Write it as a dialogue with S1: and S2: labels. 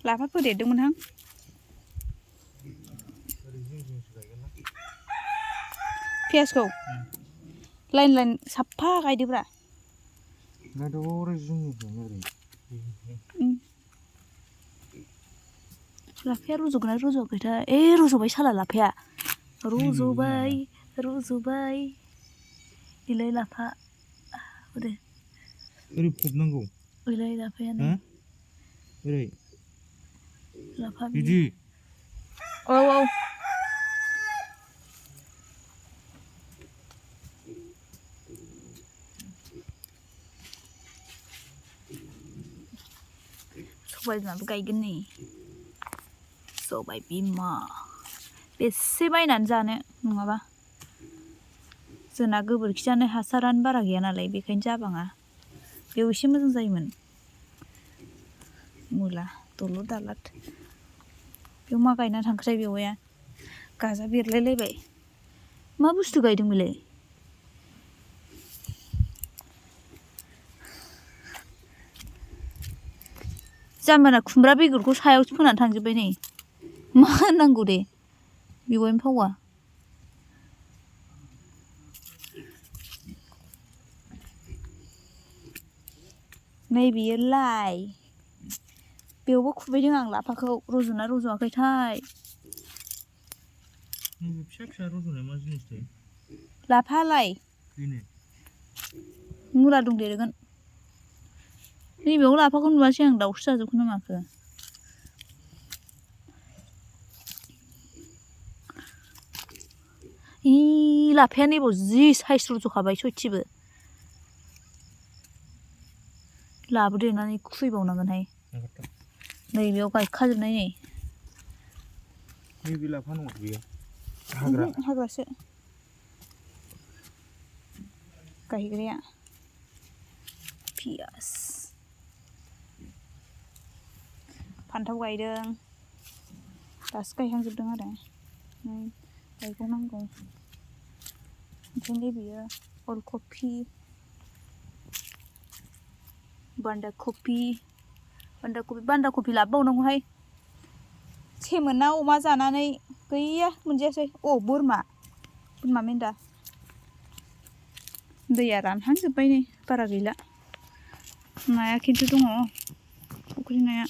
S1: लाफा फोदेरदोंमोनहां पियासखौ line line साफा गायदोब्रा लाफाया रज'गोना रज'आखैथाय रज'बाय साला लाफाया रज'बाय इलाय लाफा ओरै
S2: फबनांगौ
S1: इलाय लाफायानो
S2: ओरै
S1: लाफा
S2: बिदि
S1: औ सबाय बिमाबो गायगोन नै सबाय बिमा बेसे बायनानै जानो नङाबा जोंना गोबोरखियानो हासारानो बारा गैया नालाय बेखायनो जाबाङा बेयाव एसे मोजां जायोमोन मुला दलर दालाद बेयाव मा गायना थांखोथाय बेवाया गाजा बेरलायलायबाय मा बुस्थु गायदों बेलाय जाम्बाना खुमब्रा बेगरखौ सायावसो फोनानै थांजोब्बाय नै मा होनांगौ दे बेवायनो फावा नै बियो लाइ बेयावबो खुबैदों आं लाफाखौ रज'ना रज'आखैथाय
S2: फिसा फिसा रज'नाय मा जिनिसथाय
S1: लाफा लाइ मुला दंदेरगोन नैबेयाव लाफाखौ नुवासै आं दाउसो जाजोबखो ना माखो लाफाया नैबाव जि साइज रज'खाबाय सयथिबो लाबोदेरनानै खुबैबावनांगोनहाय नै बेयाव गायखाजोबनाय नै
S2: नैबे लाफा नङा बेयो
S1: हाग्रासो गायग्राया पियास फान्थाव गायदों दासो गायहांजोबदों आरो गायबावनांगौ ओमफ्राय बेयो अलकफि बान्दा कफि लाबोबावनांगौहाय सेमोनना अमा जानानै गैया मोनजायासै बोरमा मेन्दा दैया रानहांजोब्बाय नै बारा गैला नाया खिन्थु दङ फुख्रि नाया